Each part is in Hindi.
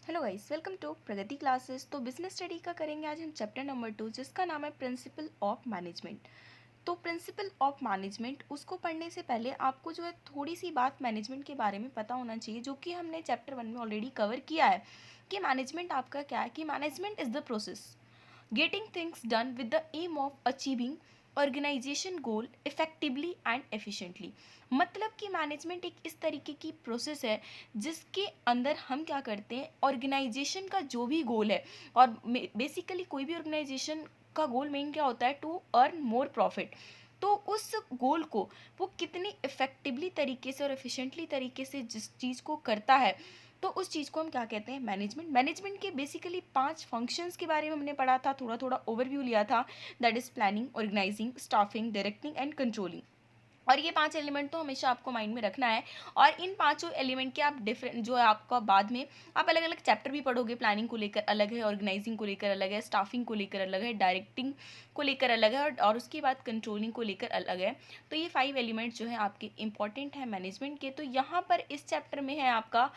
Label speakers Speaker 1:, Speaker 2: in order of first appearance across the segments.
Speaker 1: Hello guys, welcome to Pragati classes. तो बिजनेस स्टडी का करेंगे आज हम चैप्टर नंबर 2, जिसका नाम है प्रिंसिपल ऑफ मैनेजमेंट। तो प्रिंसिपल ऑफ मैनेजमेंट, उसको पढ़ने से पहले आपको जो है थोड़ी सी बात मैनेजमेंट के बारे में पता होना चाहिए, जो कि हमने चैप्टर 1 में ऑलरेडी कवर किया है कि मैनेजमेंट आपका क्या है। कि management is the process getting things done with the aim of achieving organisation goal effectively and efficiently. मतलब कि मैनेजमेंट एक इस तरीके की प्रोसेस है जिसके अंदर हम क्या करते हैं, ऑर्गेनाइजेशन का जो भी गोल है, और बेसिकली कोई भी ऑर्गेनाइजेशन का गोल मेन क्या होता है, टू अर्न मोर प्रॉफिट। तो उस गोल को वो कितनी इफेक्टिवली तरीके से और एफिशिएंटली तरीके से जिस चीज़ को करता है, तो उस चीज़ को हम क्या कहते हैं, मैनेजमेंट। मैनेजमेंट के बेसिकली 5 फंक्शंस के बारे में हमने पढ़ा था, थोड़ा थोड़ा ओवरव्यू लिया था। That is planning, organising, staffing, directing and controlling. और ये 5 एलिमेंट तो हमेशा आपको माइंड में रखना है। और इन पांचों एलिमेंट के आप डिफरेंट जो है आपका बाद में आप अलग अलग चैप्टर भी पढ़ोगे। प्लानिंग को लेकर अलग है, ऑर्गेनाइजिंग को लेकर अलग है, स्टाफिंग को लेकर अलग है, डायरेक्टिंग को लेकर अलग है, और उसके बाद कंट्रोलिंग को लेकर अलग है। तो ये 5 एलिमेंट जो है आपके इंपॉर्टेंट है मैनेजमेंट के। तो यहाँ पर इस चैप्टर में है आपका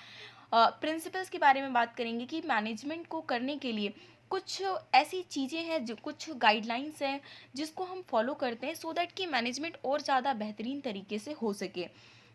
Speaker 1: प्रिंसिपल्स के बारे में बात करेंगे कि मैनेजमेंट को करने के लिए कुछ ऐसी चीज़ें हैं, जो कुछ गाइडलाइंस हैं जिसको हम फॉलो करते हैं, सो दैट कि मैनेजमेंट और ज़्यादा बेहतरीन तरीके से हो सके।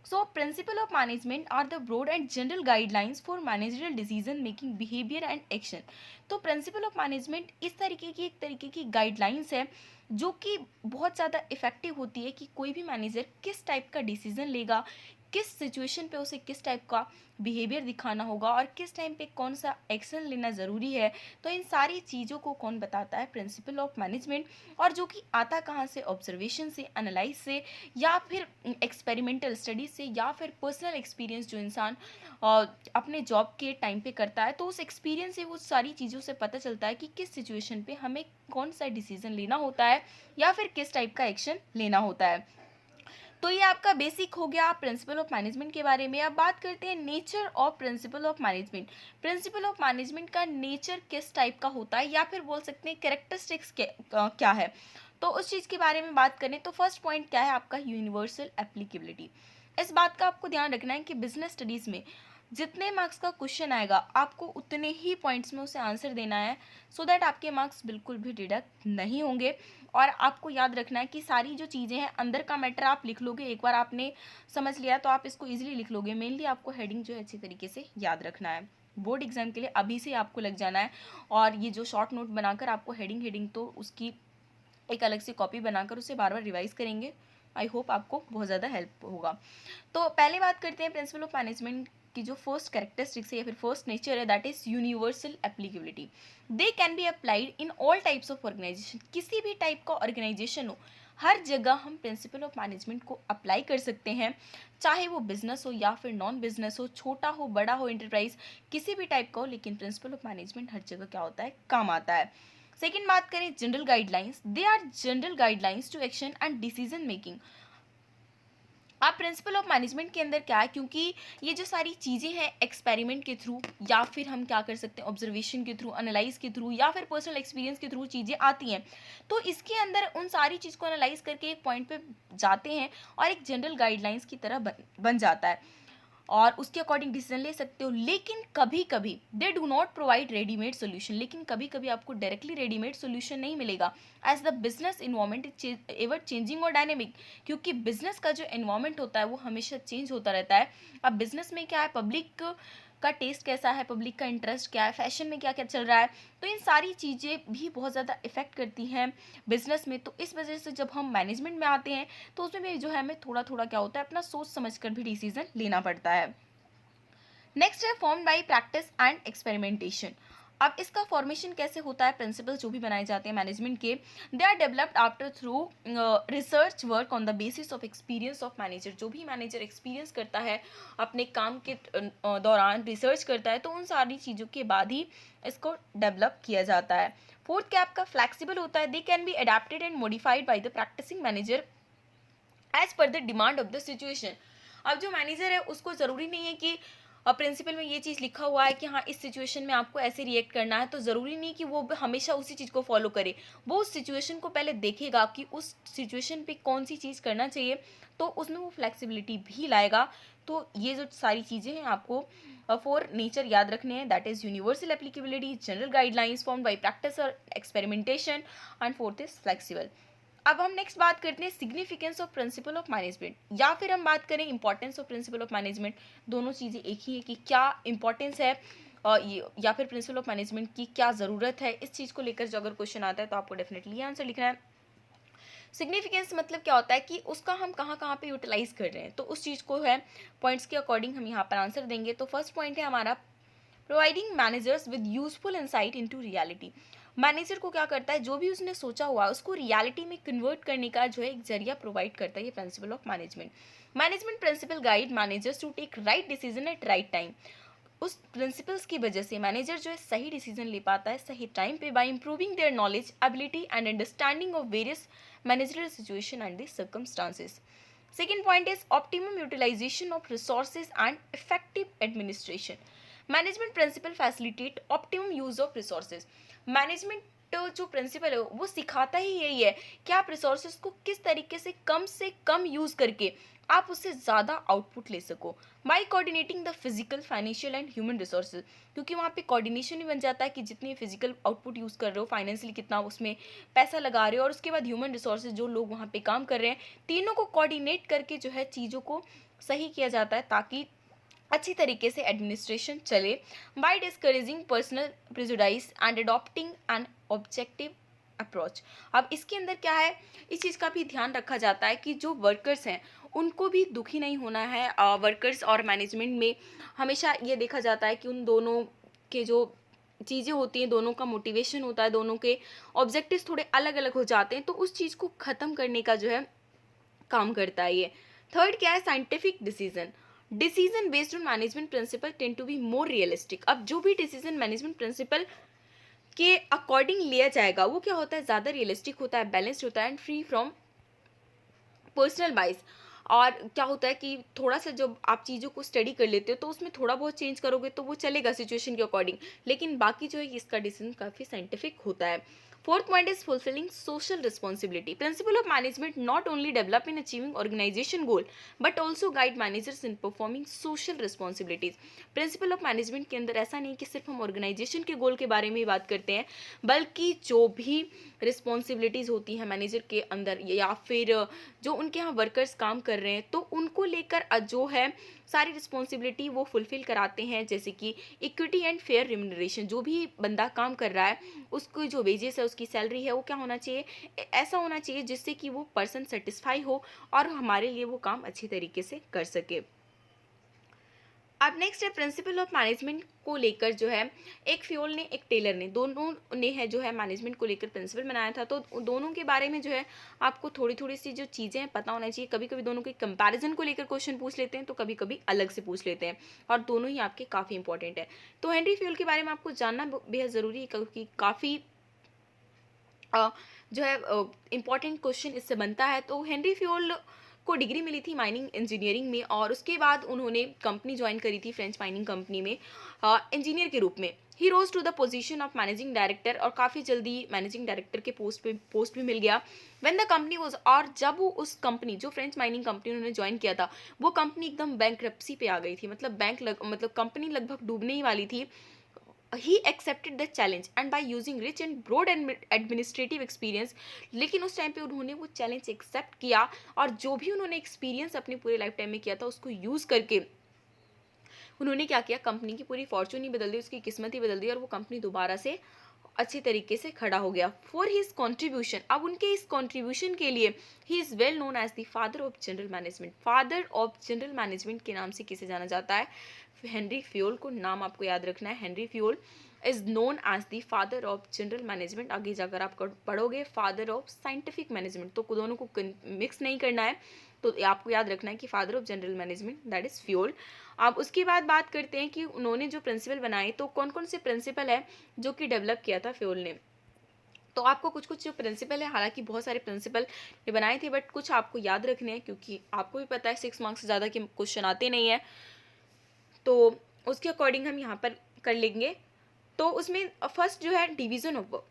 Speaker 1: So principle of management are the broad and general guidelines for managerial decision making behaviour and action. तो प्रिंसिपल ऑफ मैनेजमेंट इस तरीके की एक तरीके की गाइडलाइंस है जो कि बहुत ज़्यादा इफेक्टिव होती है कि कोई भी मैनेजर किस टाइप का डिसीजन लेगा, किस सिचुएशन पे उसे किस टाइप का बिहेवियर दिखाना होगा, और किस टाइम पे कौन सा एक्शन लेना ज़रूरी है। तो इन सारी चीज़ों को कौन बताता है, प्रिंसिपल ऑफ मैनेजमेंट। और जो कि आता कहाँ से, ऑब्जर्वेशन से, एनालाइज से, या फिर एक्सपेरिमेंटल स्टडी से, या फिर पर्सनल एक्सपीरियंस जो इंसान अपने जॉब के टाइम पे करता है। तो उस एक्सपीरियंस से वो सारी चीज़ों से पता चलता है कि किस सिचुएशन पे हमें कौन सा डिसीजन लेना होता है, या फिर किस टाइप का एक्शन लेना होता है। तो ये आपका बेसिक हो गया प्रिंसिपल ऑफ मैनेजमेंट के बारे में। अब बात करते हैं nature of principle of management. Principal of management का नेचर किस टाइप का होता है, या फिर बोल सकते हैं कैरेक्टरिस्टिक्स क्या है। तो उस चीज़ के बारे में बात करें तो फर्स्ट पॉइंट क्या है आपका, यूनिवर्सल एप्लीकेबिलिटी। इस बात का आपको ध्यान रखना है कि बिजनेस स्टडीज़ में जितने मार्क्स का क्वेश्चन आएगा आपको उतने ही पॉइंट्स में उसे आंसर देना है, सो दैट आपके मार्क्स बिल्कुल भी डिडक्ट नहीं होंगे। और आपको याद रखना है कि सारी जो चीज़ें हैं, अंदर का मैटर आप लिख लोगे, एक बार आपने समझ लिया तो आप इसको ईजिली लिख लोगे। मेनली आपको हेडिंग जो है अच्छी तरीके से याद रखना है। बोर्ड एग्जाम के लिए अभी से आपको लग जाना है, और ये जो शॉर्ट नोट बनाकर आपको हेडिंग तो उसकी एक अलग से कॉपी बनाकर उसे बार बार रिवाइज करेंगे। आई होप आपको बहुत ज़्यादा हेल्प होगा। तो पहले बात करते हैं प्रिंसिपल ऑफ मैनेजमेंट की जो फर्स्ट कैरेक्टरिस्टिक्स है या फिर फर्स्ट नेचर है, that is universal applicability. They can be applied in all types of organisation. किसी भी टाइप का ऑर्गेनाइजेशन हो, हर जगह हम प्रिंसिपल ऑफ मैनेजमेंट को अप्लाई कर सकते हैं, चाहे वो बिजनेस हो या फिर नॉन बिजनेस हो, छोटा हो बड़ा हो, इंटरप्राइज किसी भी टाइप का हो, लेकिन प्रिंसिपल ऑफ मैनेजमेंट हर जगह क्या होता है, काम आता है। सेकेंड बात करें general guidelines, they are general guidelines to action and decision making. आप प्रिंसिपल ऑफ मैनेजमेंट के अंदर क्या है, क्योंकि ये जो सारी चीज़ें हैं एक्सपेरिमेंट के थ्रू, या फिर हम क्या कर सकते हैं ऑब्जर्वेशन के थ्रू, एनालाइज के थ्रू, या फिर पर्सनल एक्सपीरियंस के थ्रू चीज़ें आती हैं। तो इसके अंदर उन सारी चीज़ को एनालाइज करके एक पॉइंट पे जाते हैं और एक जनरल गाइडलाइंस की तरह बन जाता है, और उसके अकॉर्डिंग डिसीजन ले सकते हो। लेकिन कभी कभी they do not provide readymade solution, लेकिन कभी कभी आपको डायरेक्टली रेडीमेड सोल्यूशन नहीं मिलेगा, as the business environment is ever changing और डायनेमिक। क्योंकि बिजनेस का जो इन्वायरमेंट होता है वो हमेशा चेंज होता रहता है। अब बिजनेस में क्या है, पब्लिक का टेस्ट कैसा है, पब्लिक का इंटरेस्ट क्या है, फैशन में क्या क्या चल रहा है, तो इन सारी चीज़ें भी बहुत ज़्यादा इफेक्ट करती हैं बिजनेस में। तो इस वजह से जब हम मैनेजमेंट में आते हैं तो उसमें भी जो है हमें थोड़ा थोड़ा क्या होता है, अपना सोच समझ कर भी डिसीजन लेना पड़ता है। नेक्स्ट है form by practice and experimentation. अब इसका फॉर्मेशन कैसे होता है, प्रिंसिपल जो भी बनाए जाते हैं मैनेजमेंट के, they are developed after through research work on the basis of experience of manager. जो भी मैनेजर एक्सपीरियंस करता है अपने काम के दौरान, रिसर्च करता है, तो उन सारी चीज़ों के बाद ही इसको डेवलप किया जाता है। फोर्थ क्या आपका फ्लैक्सीबल होता है, they can be adapted and modified by the practising manager as per the demand of the situation. अब जो मैनेजर है उसको ज़रूरी नहीं है कि प्रिंसिपल में ये चीज़ लिखा हुआ है कि हाँ इस सिचुएशन में आपको ऐसे रिएक्ट करना है, तो ज़रूरी नहीं कि वो हमेशा उसी चीज़ को फॉलो करे। वो उस सिचुएशन को पहले देखेगा कि उस सिचुएशन पे कौन सी चीज़ करना चाहिए, तो उसमें वो फ्लेक्सिबिलिटी भी लाएगा। तो ये जो सारी चीज़ें हैं आपको फोर नेचर याद रखने हैं, that is universal applicability, general guidelines form by practice और experimentation, and fourth is flexible. अब हम नेक्स्ट बात करते हैं significance of principle of management, या फिर हम बात करें importance of principle of management. दोनों चीज़ें एक ही है कि क्या इंपॉर्टेंस है या फिर प्रिंसिपल ऑफ मैनेजमेंट की क्या ज़रूरत है। इस चीज़ को लेकर जो अगर क्वेश्चन आता है तो आपको डेफिनेटली ये आंसर लिखना है। सिग्निफिकेंस मतलब क्या होता है कि उसका हम कहाँ कहाँ पे यूटिलाइज कर रहे हैं, तो उस चीज़ को है पॉइंट्स के अकॉर्डिंग हम यहाँ पर आंसर देंगे। तो फर्स्ट पॉइंट है हमारा providing managers with useful insight into reality. Manager को क्या करता है, जो भी उसने सोचा हुआ है उसको रियलिटी में कन्वर्ट करने का जो है एक जरिया प्रोवाइड करता है ये principle of management. Management principle guide managers to take right decision at right time. उस प्रिंसिपल्स की वजह से मैनेजर जो है सही डिसीजन ले पाता है सही टाइम पे by improving their knowledge, ability and understanding of various managerial situation and the circumstances. Second point is optimum utilization of resources and effective administration. Management principle facilitate optimum use of resources. Management जो प्रिंसिपल है वो सिखाता ही यही है कि आप रिसोर्सेज को किस तरीके से कम यूज करके आप उससे ज़्यादा आउटपुट ले सको by coordinating the physical, financial and human resources. क्योंकि वहाँ पे कोऑर्डिनेशन ही बन जाता है कि जितनी फिजिकल आउटपुट यूज़ कर रहे हो, फाइनेंशियली कितना उसमें पैसा लगा रहे हो, और उसके बाद ह्यूमन रिसोर्सेज जो लोग वहाँ पे काम कर रहे हैं, तीनों को कोऑर्डिनेट करके जो है चीज़ों को सही किया जाता है ताकि अच्छी तरीके से एडमिनिस्ट्रेशन चले by discouraging personal prejudice and adopting an objective approach. अब इसके अंदर क्या है, इस चीज़ का भी ध्यान रखा जाता है कि जो वर्कर्स हैं उनको भी दुखी नहीं होना है। वर्कर्स और मैनेजमेंट में हमेशा ये देखा जाता है कि उन दोनों के जो चीज़ें होती हैं, दोनों का मोटिवेशन होता है, दोनों के ऑब्जेक्टिव्स थोड़े अलग अलग हो जाते हैं, तो उस चीज़ को ख़त्म करने का जो है काम करता है ये। थर्ड क्या है, scientific decision based on management principle tend to be more realistic. अब जो भी डिसीजन मैनेजमेंट प्रिंसिपल के अकॉर्डिंग लिया जाएगा वो क्या होता है, ज़्यादा रियलिस्टिक होता है, बैलेंस्ड होता है एंड फ्री फ्रॉम पर्सनल बाइस। और क्या होता है कि थोड़ा सा जब आप चीज़ों को स्टडी कर लेते हो तो उसमें थोड़ा बहुत चेंज करोगे तो वो चलेगा सिचुएशन के अकॉर्डिंग, लेकिन बाकी जो है इसका डिसीजन काफ़ी साइंटिफिक होता है। Fourth point is fulfilling social responsibility. Principle of management not only develop in achieving organisation goal but also guide managers in performing social responsibilities. Principle of management के अंदर ऐसा नहीं कि सिर्फ हम ऑर्गेनाइजेशन के गोल के बारे में ही बात करते हैं, बल्कि जो भी रिस्पॉन्सिबिलिटीज़ होती हैं मैनेजर के अंदर या फिर जो उनके यहाँ वर्कर्स काम कर रहे हैं तो उनको लेकर जो है सारी रिस्पॉन्सिबिलिटी वो फुलफिल कराते हैं। जैसे कि इक्विटी एंड फेयर रिम्यूनरेशन, जो भी बंदा काम कर रहा है उसको जो वेजेस है, उसकी सैलरी है, वो क्या होना चाहिए, ऐसा होना चाहिए जिससे कि वो पर्सन सेटिस्फाई हो और हमारे लिए वो काम अच्छी तरीके से कर सके। अब नेक्स्ट है प्रिंसिपल ऑफ मैनेजमेंट को लेकर जो है एक फ्योल ने एक टेलर ने, दोनों ने है जो है मैनेजमेंट को लेकर प्रिंसिपल बनाया था। तो दोनों के बारे में जो है आपको थोड़ी थोड़ी सी जो चीज़ें हैं पता होना चाहिए। कभी कभी दोनों के कंपैरिजन को लेकर क्वेश्चन पूछ लेते हैं तो कभी कभी अलग से पूछ लेते हैं, और दोनों ही आपके काफ़ी इंपॉर्टेंट है। तो हेनरी फ्योल के बारे में आपको जानना बेहद ज़रूरी है क्योंकि काफ़ी जो है इम्पॉर्टेंट क्वेश्चन इससे बनता है। तो हेनरी फ्योल को डिग्री मिली थी माइनिंग इंजीनियरिंग में, और उसके बाद उन्होंने कंपनी ज्वाइन करी थी फ्रेंच माइनिंग कंपनी में इंजीनियर के रूप में। He rose to the position of managing director, और काफ़ी जल्दी मैनेजिंग डायरेक्टर के पोस्ट भी मिल गया। व्हेन द कंपनी वाज, और जब वो उस कंपनी जो फ्रेंच माइनिंग कंपनी उन्होंने ज्वाइन किया था वो कंपनी एकदम बैंकरप्सी पे आ गई थी, मतलब कंपनी लगभग डूबने ही वाली थी। he accepted the challenge and by using rich and broad administrative experience, लेकिन उस टाइम पे उन्होंने वो चैलेंज एक्सेप्ट किया और जो भी उन्होंने एक्सपीरियंस अपने पूरे लाइफ टाइम में किया था उसको यूज़ करके उन्होंने क्या किया, कंपनी की पूरी फॉर्चून ही बदल दी, उसकी किस्मत ही बदल दी और वो कंपनी दोबारा से अच्छी तरीके से खड़ा हो गया। फॉर हिज कॉन्ट्रीब्यूशन, अब उनके इस कॉन्ट्रीब्यूशन के लिए he is well known as the father of general management. Father of general management के नाम से किसे जाना जाता है, हेनरी फ्योल को नाम आपको याद रखना है। Henri Fayol is known as the father of general management. आगे जाकर आप पढ़ोगे फादर ऑफ साइंटिफिक मैनेजमेंट, तो दोनों को मिक्स नहीं करना है, तो आपको याद रखना है कि father of general management that is Fayol. अब उसके बाद बात करते हैं कि उन्होंने जो प्रिंसिपल बनाए तो कौन कौन से प्रिंसिपल है जो कि डेवलप किया था फ्योल ने। तो आपको कुछ कुछ जो प्रिंसिपल है, हालांकि बहुत सारे प्रिंसिपल ये बनाए थे बट कुछ आपको याद रखने हैं क्योंकि आपको भी पता है 6 मार्क्स से ज़्यादा के क्वेश्चन आते नहीं हैं, तो उसके अकॉर्डिंग हम यहाँ पर कर लेंगे। तो उसमें फर्स्ट जो है डिवीज़न ऑफ वर्क।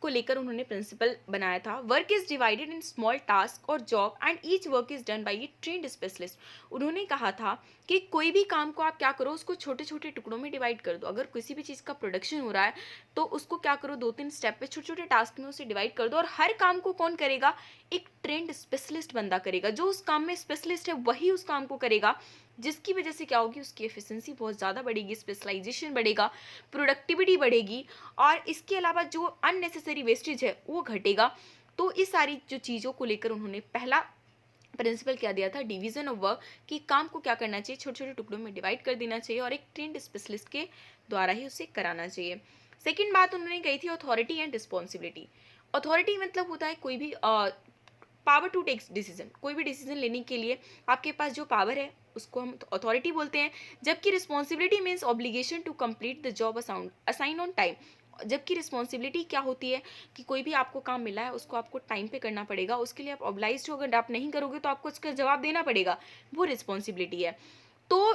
Speaker 1: को लेकर उन्होंने प्रिंसिपल बनाया था। Work is divided in small task और job and each work is done by a trained specialist. उन्होंने कहा था कि कोई भी काम को आप क्या करो, उसको छोटे छोटे टुकड़ों में डिवाइड कर दो। अगर किसी भी चीज़ का प्रोडक्शन हो रहा है तो उसको क्या करो, 2-3 स्टेप पे छोटे छोटे टास्क में उसे डिवाइड कर दो, और हर काम को कौन करेगा, एक ट्रेंड स्पेशलिस्ट बंदा करेगा। जो उस काम में स्पेशलिस्ट है वही उस काम को करेगा, जिसकी वजह से क्या होगी, उसकी एफिशिएंसी बहुत ज़्यादा बढ़ेगी, स्पेशलाइजेशन बढ़ेगा, प्रोडक्टिविटी बढ़ेगी, और इसके अलावा जो अननेसेसरी वेस्टेज है वो घटेगा। तो इस सारी जो चीज़ों को लेकर उन्होंने पहला प्रिंसिपल क्या दिया था, डिवीजन ऑफ वर्क, कि काम को क्या करना चाहिए, छोटे छोटे टुकड़ों में डिवाइड कर देना चाहिए और एक ट्रेंड स्पेशलिस्ट के द्वारा ही उसे कराना चाहिए। सेकेंड बात उन्होंने कही थी अथॉरिटी एंड रिस्पॉन्सिबिलिटी। अथॉरिटी मतलब होता है कोई भी पावर टू टेक डिसीजन, कोई भी डिसीजन लेने के लिए आपके पास जो पावर है उसको हम अथॉरिटी बोलते हैं। जबकि responsibility means obligation to complete the job assign on time. जबकि रिस्पॉन्सिबिलिटी क्या होती है कि कोई भी आपको काम मिला है उसको आपको टाइम पे करना पड़ेगा, उसके लिए आप ऑब्लाइज्ड हो, अगर आप नहीं करोगे तो आपको उसका जवाब देना पड़ेगा, वो रिस्पॉन्सिबिलिटी है। तो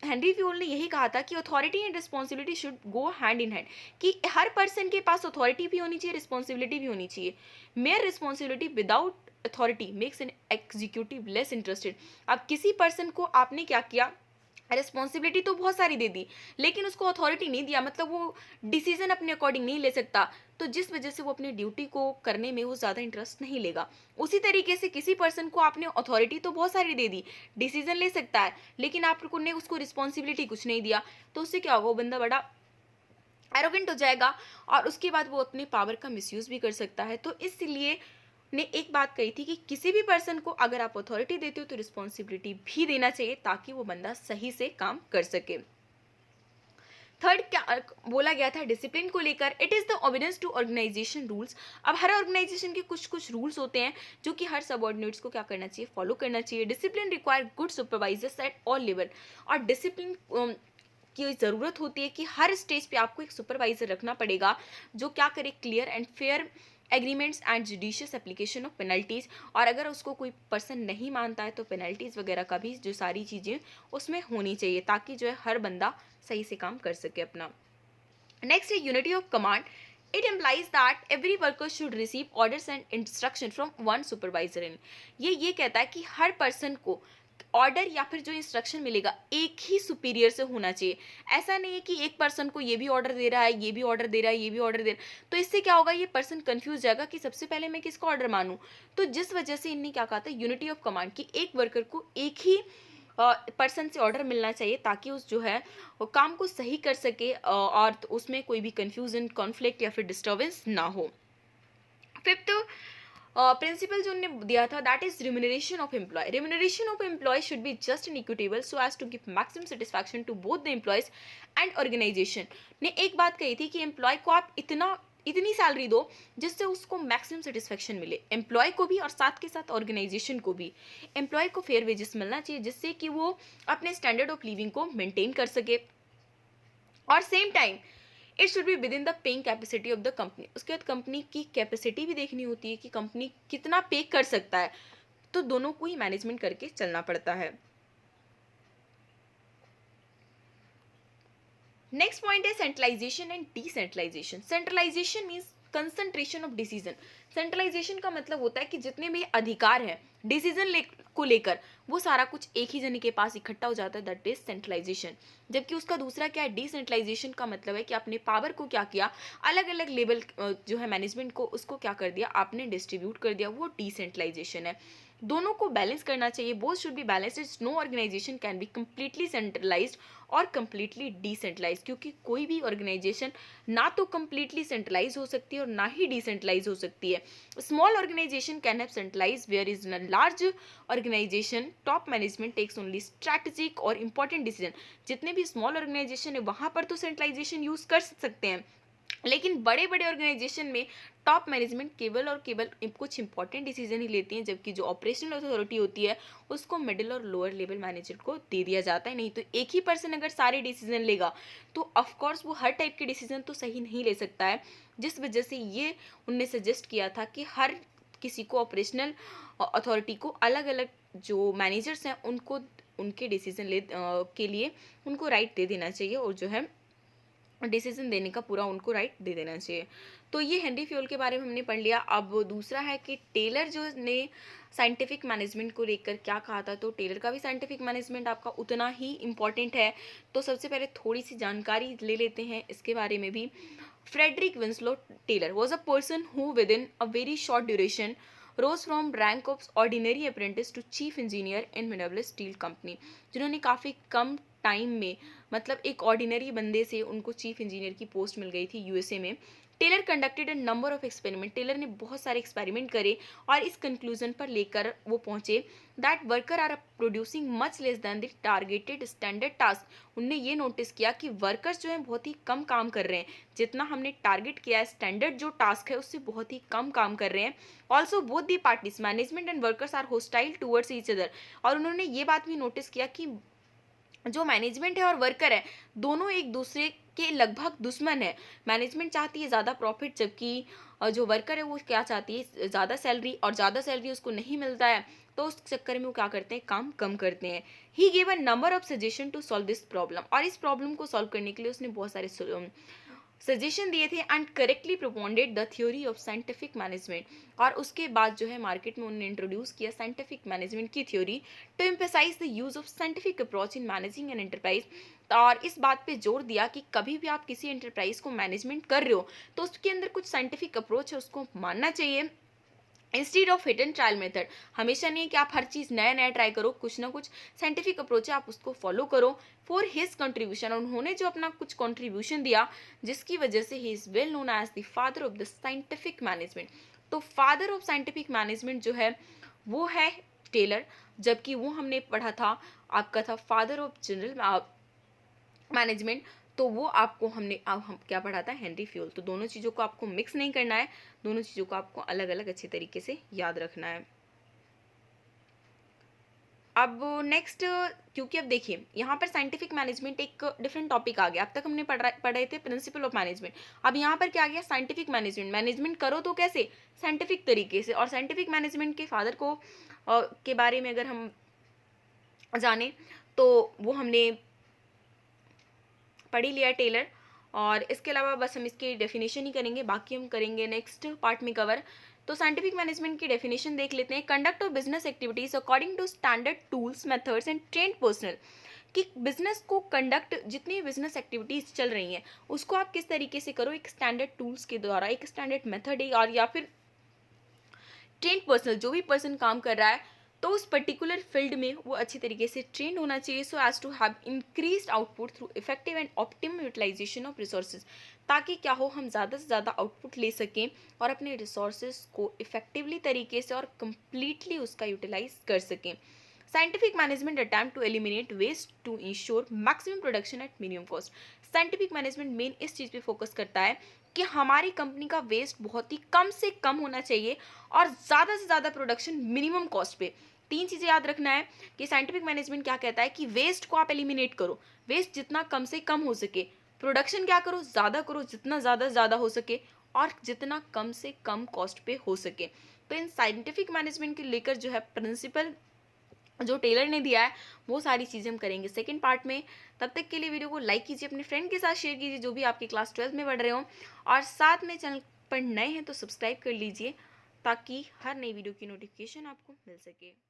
Speaker 1: हेनरी फ्यूल ने यही कहा था कि authority and responsibility should go hand in hand, कि हर पर्सन के पास अथॉरिटी भी होनी चाहिए, रिस्पॉन्सिबिलिटी भी होनी चाहिए। Mayor responsibility without authority makes an executive less interested. अब किसी पर्सन को आपने क्या किया, रिस्पॉन्सिबिलिटी तो बहुत सारी दे दी लेकिन उसको अथॉरिटी नहीं दिया, मतलब वो डिसीजन अपने अकॉर्डिंग नहीं ले सकता, तो जिस वजह से वो अपनी ड्यूटी को करने में वो ज़्यादा इंटरेस्ट नहीं लेगा। उसी तरीके से किसी पर्सन को आपने अथॉरिटी तो बहुत सारी दे दी, डिसीजन ले सकता है, लेकिन आपने उसको रिस्पॉन्सिबिलिटी कुछ नहीं दिया, तो उससे क्या होगा, वो बंदा बड़ा एरोगेंट हो जाएगा और उसके बाद वो अपने पावर का मिसयूज़ भी कर सकता है। तो इसलिए ने एक बात कही थी कि किसी भी पर्सन को अगर आप अथॉरिटी देते हो तो रिस्पॉन्सिबिलिटी भी देना चाहिए ताकि वो बंदा सही से काम कर सके। थर्ड क्या बोला गया था डिसिप्लिन को लेकर, it is the obedience to organisation rules. अब हर ऑर्गेनाइजेशन के कुछ कुछ रूल्स होते हैं जो कि हर सबऑर्डिनेट्स को क्या करना चाहिए, फॉलो करना चाहिए। Discipline require good supervisors at all level. और डिसिप्लिन की ज़रूरत होती है कि हर स्टेज पे आपको एक सुपरवाइजर रखना पड़ेगा जो क्या करे, clear and fair agreements and judicious application of penalties. और अगर उसको कोई पर्सन नहीं मानता है तो पेनल्टीज़ वगैरह का भी जो सारी चीज़ें उसमें होनी चाहिए ताकि जो है हर बंदा सही से काम कर सके अपना। नेक्स्ट है unity of command. It implies that every worker should receive orders and instruction from one supervisor in. ये कहता है कि हर पर्सन को ऑर्डर या फिर जो इंस्ट्रक्शन मिलेगा एक ही सुपीरियर से होना चाहिए। ऐसा नहीं है कि एक पर्सन को ये भी ऑर्डर दे रहा है, ये भी ऑर्डर दे रहा है, ये भी ऑर्डर दे रहा है, तो इससे क्या होगा, ये पर्सन कंफ्यूज जाएगा कि सबसे पहले मैं किसका ऑर्डर मानूं। तो जिस वजह से इन्हें क्या कहा था, यूनिटी ऑफ कमांड, कि एक वर्कर को एक ही पर्सन से ऑर्डर मिलना चाहिए ताकि उस जो है वो काम को सही कर सके और उसमें कोई भी कंफ्यूजन, कॉन्फ्लिक्ट या फिर डिस्टर्बेंस ना हो। फिफ्थ प्रिंसिपल जो उन्होंने दिया था that is remuneration of employee. Remuneration of employee should be just and equitable so as to give maximum satisfaction to both the employees and organisation. ने एक बात कही थी कि एम्प्लॉय को आप इतनी सैलरी दो जिससे उसको मैक्सिमम सेटिस्फैक्शन मिले, एम्प्लॉय को भी और साथ के साथ ऑर्गेनाइजेशन को भी। एम्प्लॉय को फेयर वेजेस मिलना चाहिए जिससे कि वो अपने स्टैंडर्ड ऑफ लिविंग को मेंटेन कर सके, और same time it should be with in the paying capacity of the company. उसके बाद कंपनी की कैपेसिटी भी देखनी होती है कि कंपनी कितना पे कर सकता है, तो दोनों को ही मैनेजमेंट करके चलना पड़ता है। नेक्स्ट पॉइंट है centralisation and decentralisation. Centralisation means concentration of decision. Centralisation का मतलब होता है कि जितने भी अधिकार हैं डिसीजन को लेकर वो सारा कुछ एक ही जने के पास इकट्ठा हो जाता है, दैट इज सेंट्रलाइजेशन। जबकि उसका दूसरा क्या है, डिसेंट्रलाइजेशन का मतलब है कि आपने पावर को क्या किया, अलग अलग लेवल जो है मैनेजमेंट को उसको क्या कर दिया, आपने डिस्ट्रीब्यूट कर दिया, वो डिसेंट्रलाइजेशन है। दोनों को बैलेंस करना चाहिए, both should be balanced. No organisation can be completely centralised और कंप्लीटली डिसेंट्रलाइज, क्योंकि कोई भी ऑर्गेनाइजेशन ना तो कंप्लीटली सेंट्रलाइज हो सकती है और ना ही डिसेंट्रलाइज हो सकती है। Small organisation can have centralise where is in large organisation top management takes only strategic और इंपॉर्टेंट डिसीजन। जितने भी स्मॉल ऑर्गेनाइजेशन है वहां पर तो सेंट्रलाइजेशन यूज कर सकते हैं, लेकिन बड़े बड़े ऑर्गेनाइजेशन में टॉप मैनेजमेंट केवल और केवल कुछ इंपॉर्टेंट डिसीजन ही लेती हैं, जबकि जो ऑपरेशनल अथॉरिटी होती है उसको मिडिल और लोअर लेवल मैनेजर को दे दिया जाता है। नहीं तो एक ही पर्सन अगर सारे डिसीजन लेगा तो ऑफकोर्स वो हर टाइप के डिसीजन तो सही नहीं ले सकता है, जिस वजह से ये उनने सजेस्ट किया था कि हर किसी को ऑपरेशनल अथॉरिटी को अलग अलग जो मैनेजर्स हैं उनको उनके डिसीजन के लिए उनको राइट दे देना चाहिए और जो है डिसीजन देने का पूरा उनको राइट दे देना चाहिए। तो ये हेनरी फ्यूल के बारे में हमने पढ़ लिया। अब दूसरा है कि टेलर जो ने साइंटिफिक मैनेजमेंट को लेकर क्या कहा था, तो टेलर का भी साइंटिफिक मैनेजमेंट आपका उतना ही इम्पॉर्टेंट है। तो सबसे पहले थोड़ी सी जानकारी ले लेते हैं इसके बारे में भी। Frederick Winslow Taylor was a person who within a very short duration rose from rank of ordinary apprentice to chief engineer in mineral steel company, जिन्होंने काफ़ी कम टाइम में, मतलब एक ऑर्डिनरी बंदे से उनको चीफ इंजीनियर की पोस्ट मिल गई थी यूएसए में। Taylor conducted a number of experiment, Taylor ने बहुत सारे एक्सपेरिमेंट करे और इस कंक्लूजन पर लेकर वो पहुंचे that worker are producing much less than the targeted standard task. उनने ये नोटिस किया कि वर्कर्स जो हैं बहुत ही कम काम कर रहे हैं, जितना हमने टारगेट किया है स्टैंडर्ड जो टास्क है उससे बहुत ही कम काम कर रहे हैं। Also both the parties management and workers are hostile towards each other. और उन्होंने ये बात भी नोटिस किया कि जो मैनेजमेंट है और वर्कर है दोनों एक दूसरे के लगभग दुश्मन है। मैनेजमेंट चाहती है ज़्यादा प्रॉफिट, जबकि जो वर्कर है वो क्या चाहती है, ज़्यादा सैलरी, और ज़्यादा सैलरी उसको नहीं मिलता है तो उस चक्कर में वो क्या करते हैं, काम कम करते हैं। He gave a number of suggestion to solve this problem, और इस प्रॉब्लम को सॉल्व करने के लिए उसने बहुत सारे सजेशन दिए थे and correctly propounded the theory of scientific management. और उसके बाद जो है मार्केट में उन्होंने इंट्रोड्यूस किया साइंटिफिक मैनेजमेंट की theory to emphasize the use of scientific approach in managing an enterprise. और इस बात पे जोर दिया कि कभी भी आप किसी एंटरप्राइज को मैनेजमेंट कर रहे हो तो उसके अंदर कुछ साइंटिफिक अप्रोच है उसको मानना चाहिए, instead of hit and trial method. हमेशा नहीं है कि आप हर चीज़ नया नया ट्राई करो, कुछ ना कुछ साइंटिफिक अप्रोच है आप उसको फॉलो करो। फॉर हिज कंट्रीब्यूशन, उन्होंने जो अपना कुछ कंट्रीब्यूशन दिया जिसकी वजह से he is well known as the father of the scientific management. तो फादर ऑफ साइंटिफिक मैनेजमेंट जो है वो है टेलर, जबकि वो हमने पढ़ा था आपका था फादर ऑफ जनरल मैनेजमेंट, तो वो आपको हमने अब हम क्या पढ़ा था, हेनरी फ्यूल। तो दोनों चीज़ों को आपको मिक्स नहीं करना है, दोनों चीज़ों को आपको अलग अलग अच्छे तरीके से याद रखना है। अब नेक्स्ट, क्योंकि अब देखिए यहाँ पर साइंटिफिक मैनेजमेंट एक डिफरेंट टॉपिक आ गया। अब तक हमने पढ़े थे प्रिंसिपल ऑफ मैनेजमेंट, अब यहाँ पर क्या आ गया, साइंटिफिक मैनेजमेंट। मैनेजमेंट करो तो कैसे, साइंटिफिक तरीके से। और साइंटिफिक मैनेजमेंट के फादर को के बारे में अगर हम जाने तो वो हमने पढ़ ही लिया टेलर। और इसके अलावा बस हम इसकी डेफिनेशन ही करेंगे, बाकी हम करेंगे नेक्स्ट पार्ट में कवर। तो साइंटिफिक मैनेजमेंट की डेफिनेशन देख लेते हैं। Conduct of business activities according to standard tools methods and trained personal, कि बिजनेस को कंडक्ट, जितनी बिजनेस एक्टिविटीज चल रही हैं उसको आप किस तरीके से करो, एक स्टैंडर्ड टूल्स के द्वारा, एक स्टैंडर्ड मेथड है, और या फिर ट्रेंड पर्सनल, जो भी पर्सन काम कर रहा है तो उस पर्टिकुलर फील्ड में वो अच्छी तरीके से ट्रेंड होना चाहिए, so as to have increased output through effective and optimum utilisation of resources. ताकि क्या हो, हम ज़्यादा से ज़्यादा आउटपुट ले सकें और अपने रिसोर्सेज को इफेक्टिवली तरीके से और कंप्लीटली उसका यूटिलाइज कर सकें। Scientific management attempt to eliminate waste to ensure maximum production at minimum cost. Scientific management मेन इस चीज़ पे फोकस करता है कि हमारी कंपनी का वेस्ट बहुत ही कम से कम होना चाहिए और ज़्यादा से ज़्यादा प्रोडक्शन मिनिमम कॉस्ट पे। तीन चीज़ें याद रखना है कि साइंटिफिक मैनेजमेंट क्या कहता है कि वेस्ट को आप एलिमिनेट करो, वेस्ट जितना कम से कम हो सके, प्रोडक्शन क्या करो, ज़्यादा करो, जितना ज़्यादा हो सके, और जितना कम से कम कॉस्ट पे हो सके। तो इन साइंटिफिक मैनेजमेंट के लेकर जो है प्रिंसिपल जो टेलर ने दिया है वो सारी चीज़ें हम करेंगे सेकंड पार्ट में। तब तक के लिए वीडियो को लाइक कीजिए, अपने फ्रेंड के साथ शेयर कीजिए जो भी आपके क्लास 12 में पढ़ रहे हो, और साथ में चैनल पर नए हैं तो सब्सक्राइब कर लीजिए ताकि हर नई वीडियो की नोटिफिकेशन आपको मिल सके।